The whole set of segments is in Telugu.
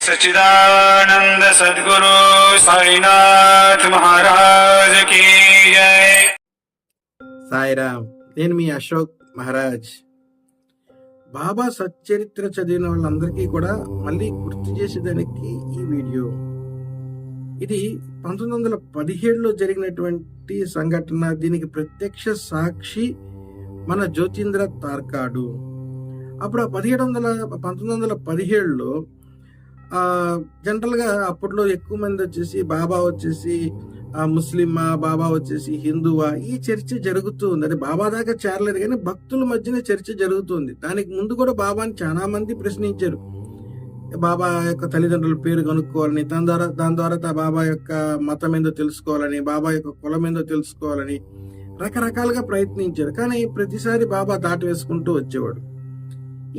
सच्चिदानंद सद्गुरु साईनाथ महाराज की जय। సాయిరామ్. నేను మీ అశోక్ మహారాజ్. బాబా సచ్చరిత్ర చదివిన వాళ్ళందరికీ కూడా మళ్ళీ గుర్తు చేసేదానికి ఈ వీడియో. ఇది 1917లో జరిగినటువంటి సంఘటన. దీనికి ప్రత్యక్ష సాక్షి మన జ్యోతింద్ర తార్కాడు. అప్పుడు 1917లో జనరల్గా అప్పట్లో ఎక్కువ మంది వచ్చేసి బాబా వచ్చేసి ముస్లిమా, బాబా వచ్చేసి హిందువా, ఈ చర్చ జరుగుతూ ఉంది. అది బాబా దాకా చేరలేదు కానీ భక్తుల మధ్యన చర్చ జరుగుతుంది. దానికి ముందు కూడా బాబాని చాలా మంది ప్రశ్నించారు. బాబా యొక్క తల్లిదండ్రుల పేరు కనుక్కోవాలని, దాని ద్వారా బాబా యొక్క మతం ఏందో తెలుసుకోవాలని, బాబా యొక్క కులం ఏందో తెలుసుకోవాలని రకరకాలుగా ప్రయత్నించారు. కానీ ప్రతిసారి బాబా దాటి వేసుకుంటూ వచ్చేవాడు.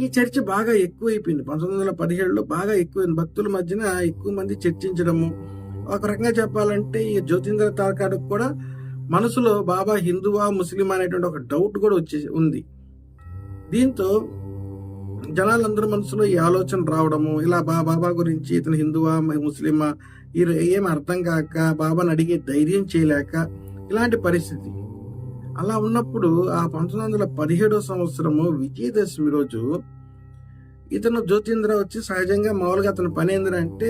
ఈ చర్చ బాగా ఎక్కువైపోయింది. 1917లో బాగా ఎక్కువైంది. భక్తుల మధ్యన ఎక్కువ మంది చర్చించడము. ఒక రకంగా చెప్పాలంటే ఈ జ్యోతింద్ర తార్కాడుకు కూడా మనసులో బాబా హిందువా ముస్లిమా అనేటువంటి ఒక డౌట్ కూడా ఉంది. దీంతో జనాలందరూ మనసులో ఈ ఆలోచన రావడము, ఇలా బాబా గురించి ఇతను హిందువా ముస్లిమా ఏం అర్థం కాక బాబాని అడిగే ధైర్యం చేయలేక ఇలాంటి పరిస్థితి. అలా ఉన్నప్పుడు ఆ 1917వ సంవత్సరము విజయదశమి రోజు ఇతను జ్యోతింద్ర వచ్చి సహజంగా మామూలుగా అతని పని ఏంటంటే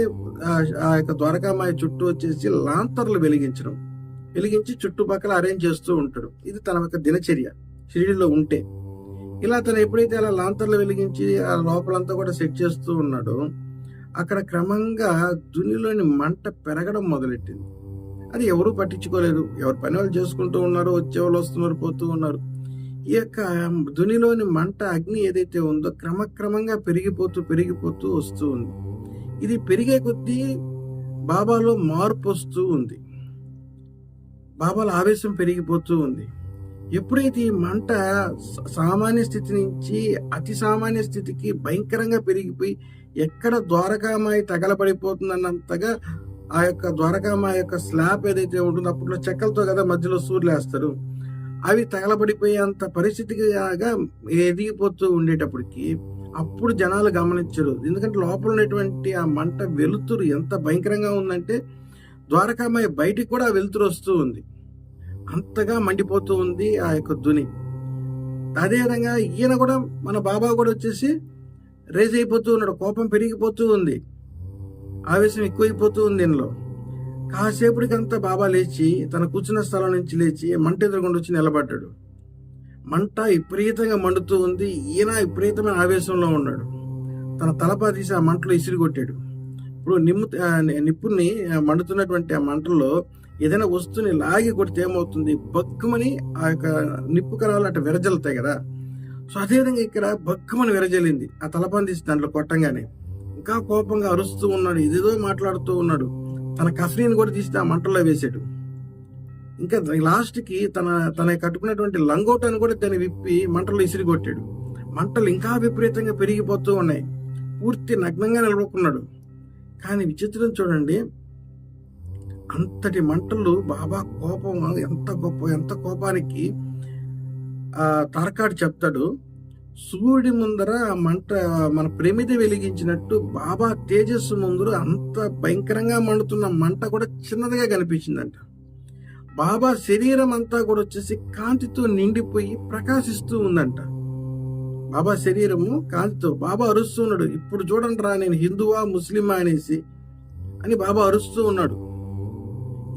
ఆ యొక్క ద్వారకామాయి చుట్టూ వచ్చేసి లాంతర్లు వెలిగించి చుట్టుపక్కల అరేంజ్ చేస్తూ ఉంటాడు. ఇది తన యొక్క దినచర్య షిరిడీలో ఉంటే. ఇలా తను ఎప్పుడైతే అలా లాంతర్లు వెలిగించి ఆ లోపలంతా కూడా సెట్ చేస్తూ ఉన్నాడో అక్కడ క్రమంగా దునిలోని మంట పెరగడం మొదలెట్టింది. అది ఎవరూ పట్టించుకోలేదు. ఎవరి పని వాళ్ళు చేసుకుంటూ ఉన్నారు, వచ్చేవాళ్ళు వస్తున్నారు, పోతూ ఉన్నారు. ఈ యొక్క దునిలోని మంట అగ్ని ఏదైతే ఉందో క్రమక్రమంగా పెరిగిపోతూ వస్తూ ఉంది. ఇది పెరిగే కొద్దీ బాబాలో మార్పు వస్తూ ఉంది. బాబాలో ఆవేశం పెరిగిపోతూ ఉంది. ఎప్పుడైతే ఈ మంట సామాన్య స్థితి నుంచి అతి సామాన్య స్థితికి భయంకరంగా పెరిగిపోయి ఎక్కడ ద్వారకామాయి తగలబడిపోతుందన్నంతగా ఆ యొక్క ద్వారకామాయి యొక్క స్లాబ్ ఏదైతే ఉంటుందో, అప్పట్లో చెక్కలతో కదా మధ్యలో సూర్యులు వేస్తారు, అవి తగలబడిపోయేంత పరిస్థితికి ఎదిగిపోతూ ఉండేటప్పటికి అప్పుడు జనాలు గమనించరు. ఎందుకంటే లోపల ఉన్నటువంటి ఆ మంట వెలుతురు ఎంత భయంకరంగా ఉందంటే ద్వారకామాయి బయటికి కూడా ఆ వెలుతురు వస్తూ ఉంది. అంతగా మండిపోతూ ఉంది ఆ యొక్క ధుని. అదేవిధంగా ఈయన కూడా, మన బాబా కూడా వచ్చేసి రేజ్ అయిపోతూ ఉన్నాడు. కోపం పెరిగిపోతూ ఉంది, ఆవేశం ఎక్కువైపోతూ ఉంది. దీనిలో కాసేపటికంతా బాబా లేచి తన కూర్చున్న స్థలం నుంచి లేచి మంట ఎదురుకుండా వచ్చి నిలబడ్డాడు. మంట విపరీతంగా మండుతూ ఉంది. ఈయన విపరీతమైన ఆవేశంలో ఉన్నాడు. తన తలపా తీసి ఆ మంటలో ఇసిరి కొట్టాడు. ఇప్పుడు నిప్పుని మండుతున్నటువంటి ఆ మంటల్లో ఏదైనా వస్తువుని లాగి కొడితే ఏమవుతుంది, బక్కుమని ఆ యొక్క నిప్పు కణాలు అటు విరజలుతాయి కదా. సో అదేవిధంగా ఇక్కడ బక్కుమని విరజలింది ఆ తలపాన్ని తీసి దాంట్లో కొట్టంగానే. ఇంకా కోపంగా అరుస్తూ ఉన్నాడు, ఇదేదో మాట్లాడుతూ ఉన్నాడు. తన కఫ్రీని కూడా తీసి ఆ మంటల్లో వేసాడు. ఇంకా లాస్ట్కి తన కట్టుకున్నటువంటి లంగోటాన్ని కూడా తను విప్పి మంటల్లో ఇసిరి కొట్టాడు. మంటలు ఇంకా విపరీతంగా పెరిగిపోతూ ఉన్నాయి. పూర్తి నగ్నంగా నిలబడుకున్నాడు. కానీ విచిత్రం చూడండి, అంతటి మంటలు బాబా కోపం ఎంత కోపానికి తార్కాడు చెప్తాడు, సూర్యుడి ముందర మంట మన ప్రమిద వెలిగించినట్టు బాబా తేజస్సు ముందర అంత భయంకరంగా మండుతున్న మంట కూడా చిన్నదిగా కనిపించిందంట. బాబా శరీరం అంతా కూడా వచ్చేసి కాంతితో నిండిపోయి ప్రకాశిస్తూ ఉందంట. బాబా శరీరము కాంతితో. బాబా అరుస్తూ ఉన్నాడు, ఇప్పుడు చూడండి రా నేను హిందువా ముస్లిమా అనేసి అని బాబా అరుస్తూ ఉన్నాడు.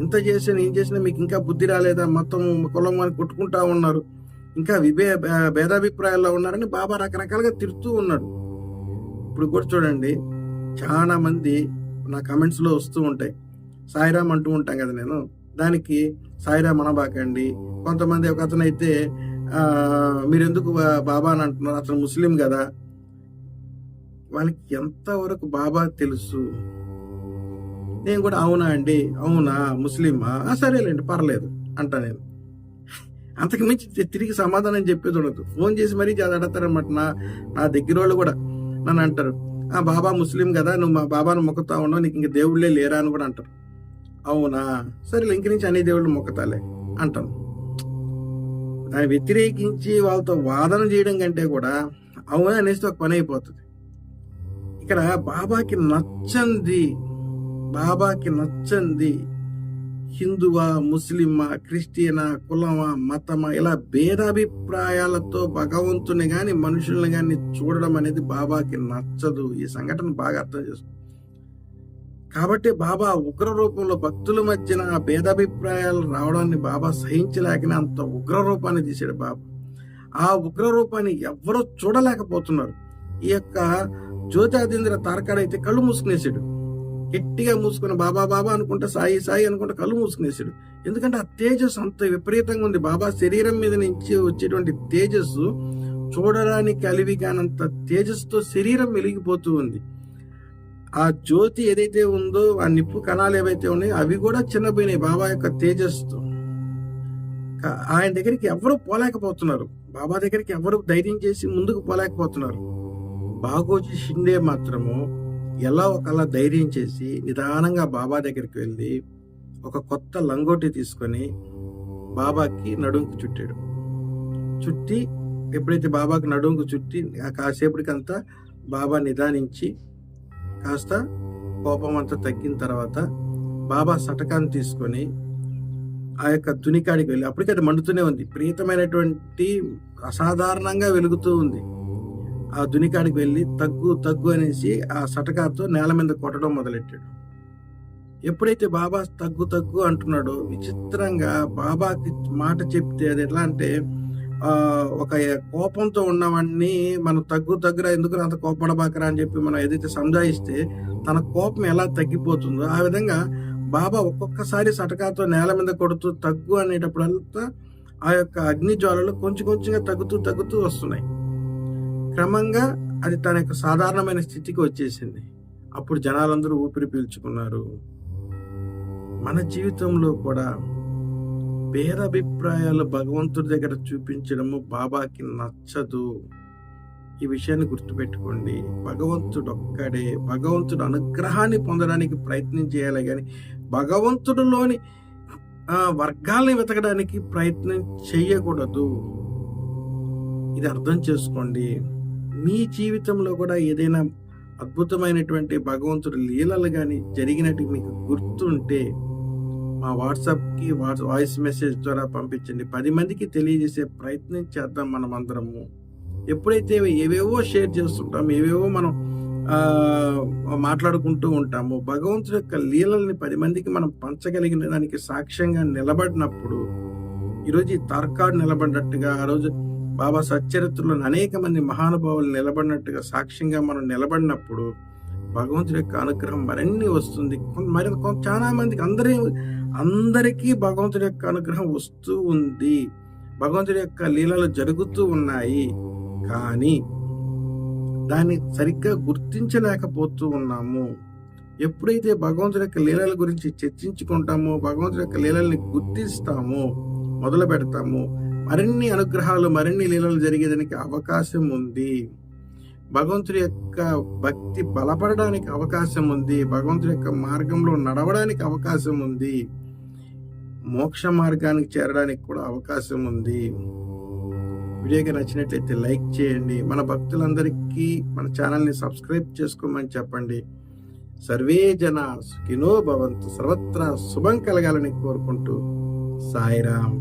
ఇంత చేసినా ఏం చేసినా మీకు ఇంకా బుద్ధి రాలేదా, మొత్తం కులం అని కొట్టుకుంటా ఉన్నారు, ఇంకా భేదాభిప్రాయాల్లో ఉన్నారని బాబా రకరకాలుగా తిడుతూ ఉన్నాడు. ఇప్పుడు కూడా చూడండి, చాలా మంది నా కమెంట్స్లో వస్తూ ఉంటాయి, సాయిరామ్ అంటూ ఉంటాం కదా నేను, దానికి సాయిరామ్ అనబాకండి. కొంతమంది ఒక అతను అయితే మీరెందుకు బాబా అని అంటున్నారు, అతను ముస్లిం కదా. వాళ్ళకి ఎంతవరకు బాబా తెలుసు? నేను కూడా అవునా అండి, అవునా ముస్లిమా, సరేలేండి పర్లేదు అంటా నేను. అంతకు మించి తిరిగి సమాధానం చెప్పేది ఉండదు. ఫోన్ చేసి మరీ అడతారనమాట. నా దగ్గర వాళ్ళు కూడా నన్ను అంటారు, బాబా ముస్లిం కదా, నువ్వు మా బాబాను మొక్కుతా ఉన్నావు, నీకు ఇంక దేవుళ్ళే లేరా అని కూడా అంటారు. అవునా, సరే ఇంక నుంచి అన్ని దేవుళ్ళు మొక్కతాలే అంటాను. దాన్ని వ్యతిరేకించి వాళ్ళతో వాదన చేయడం కంటే కూడా అవునా అనేసి ఒక పని అయిపోతుంది. ఇక్కడ బాబాకి నచ్చంది హిందువా, ముస్లిమా, క్రిస్టియనా, కులమా, మతమా, ఇలా భేదాభిప్రాయాలతో భగవంతుని గాని మనుషుల్ని గాని చూడడం అనేది బాబాకి నచ్చదు. ఈ సంఘటన బాగా అర్థం చేసుకో. కాబట్టి బాబా ఉగ్ర రూపంలో భక్తుల మధ్యన భేదాభిప్రాయాలు రావడాన్ని బాబా సహించలేకనే అంత ఉగ్ర రూపాన్ని తీశాడు బాబా. ఆ ఉగ్ర రూపాన్ని ఎవరో చూడలేకపోతున్నారు. ఈ యొక్క జ్యోతిరాదింద్ర తారకాడైతే కళ్ళు మూసుకునేసాడు. గట్టిగా మూసుకుని బాబా బాబా అనుకుంటా, సాయి సాయి అనుకుంటా కళ్ళు మూసుకునేసాడు. ఎందుకంటే ఆ తేజస్సు అంత విపరీతంగా ఉంది. బాబా శరీరం మీద నుంచి వచ్చేటువంటి తేజస్సు చూడడానికి అలివి కానంత తేజస్సుతో శరీరం వెలిగిపోతూ ఉంది. ఆ జ్యోతి ఏదైతే ఉందో, ఆ నిప్పు కణాలు ఏవైతే ఉన్నాయో అవి కూడా చిన్నపోయినాయి బాబా యొక్క తేజస్సుతో. ఆయన దగ్గరికి ఎవరు పోలేకపోతున్నారు. బాబా దగ్గరికి ఎవరు ధైర్యం చేసి ముందుకు పోలేకపోతున్నారు. బాగోజీ షిండే మాత్రము ఎలా ఒకలా ధైర్యం చేసి నిదానంగా బాబా దగ్గరికి వెళ్ళి ఒక కొత్త లంగోటి తీసుకొని బాబాకి నడుంకు చుట్టాడు. చుట్టి ఎప్పుడైతే బాబాకి నడుంకు చుట్టి కాసేపటికంతా బాబా నిదానించి కాస్త కోపం అంతా తగ్గిన తర్వాత బాబా సటకాన్ని తీసుకొని ఆ యొక్క తునికాడికి వెళ్ళి, అప్పటికి అది మండుతూనే ఉంది, ప్రియతమైనటువంటి అసాధారణంగా వెలుగుతూ ఉంది. ఆ దునికాడికి వెళ్ళి తగ్గు తగ్గు అనేసి ఆ సటకాతో నేల మీద కొట్టడం మొదలెట్టాడు. ఎప్పుడైతే బాబా తగ్గు తగ్గు అంటున్నాడో, విచిత్రంగా బాబాకి మాట చెప్తే అది ఎట్లా అంటే ఒక కోపంతో ఉన్నవాడిని మనం తగ్గురా ఎందుకు అంత కోపడబాకరా అని చెప్పి మనం ఏదైతే సంజాయిస్తే తన కోపం ఎలా తగ్గిపోతుందో ఆ విధంగా బాబా ఒక్కొక్కసారి సటకాతో నేల మీద కొడుతూ తగ్గు అనేటప్పుడంతా ఆ యొక్క అగ్ని జ్వాలలు కొంచెం కొంచెంగా తగ్గుతూ వస్తున్నాయి. క్రమంగా అది తన యొక్క సాధారణమైన స్థితికి వచ్చేసింది. అప్పుడు జనాలందరూ ఊపిరి పీల్చుకున్నారు. మన జీవితంలో కూడా భేదాభిప్రాయాలు భగవంతుడి దగ్గర చూపించడము బాబాకి నచ్చదు. ఈ విషయాన్ని గుర్తుపెట్టుకోండి. భగవంతుడు ఒక్కడే. భగవంతుడు అనుగ్రహాన్ని పొందడానికి ప్రయత్నం చేయాలి కానీ భగవంతుడిలోని వర్గాల్ని వెతకడానికి ప్రయత్నం చేయకూడదు. ఇది అర్థం చేసుకోండి. మీ జీవితంలో కూడా ఏదైనా అద్భుతమైనటువంటి భగవంతుడి లీలలు కానీ జరిగినట్టు మీకు గుర్తుంటే మా వాట్సాప్కి వాయిస్ మెసేజ్ ద్వారా పంపించండి. 10 మందికి తెలియజేసే ప్రయత్నం చేద్దాం మనం అందరము. ఎప్పుడైతే ఏవేవో షేర్ చేస్తుంటాం, ఏవేవో మనం మాట్లాడుకుంటూ ఉంటాము, భగవంతుడి యొక్క లీలల్ని 10 మందికి మనం పంచగలిగిన దానికి సాక్ష్యంగా నిలబడినప్పుడు, ఈరోజు ఈ తార్కాడు నిలబడినట్టుగా ఆ రోజు బాబా సచ్చరిత్రలో అనేక మంది మహానుభావులు నిలబడినట్టుగా సాక్ష్యంగా మనం నిలబడినప్పుడు భగవంతుడి యొక్క అనుగ్రహం మరిన్ని వస్తుంది. మరి చాలా మందికి అందరికీ భగవంతుడి యొక్క అనుగ్రహం వస్తూ ఉంది. భగవంతుడి యొక్క లీలలు జరుగుతూ ఉన్నాయి. కానీ దాన్ని సరిగ్గా గుర్తించలేకపోతూ ఉన్నాము. ఎప్పుడైతే భగవంతుడి యొక్క లీలల గురించి చర్చించుకుంటామో, భగవంతుడి యొక్క లీలల్ని గుర్తిస్తామో, మొదలు పెడతాము, మరిన్ని అనుగ్రహాలు, మరిన్ని లీలలు జరిగేదానికి అవకాశం ఉంది. భగవంతుడి యొక్క భక్తి బలపడడానికి అవకాశం ఉంది. భగవంతుడి యొక్క మార్గంలో నడవడానికి అవకాశం ఉంది. మోక్ష మార్గానికి చేరడానికి కూడా అవకాశం ఉంది. వీడియోకి నచ్చినట్లయితే లైక్ చేయండి. మన భక్తులందరికీ మన ఛానల్ని సబ్స్క్రైబ్ చేసుకోమని చెప్పండి. సర్వే జన సుఖినో భవంతు. సర్వత్రా శుభం కలగాలని కోరుకుంటూ సాయిరామ్.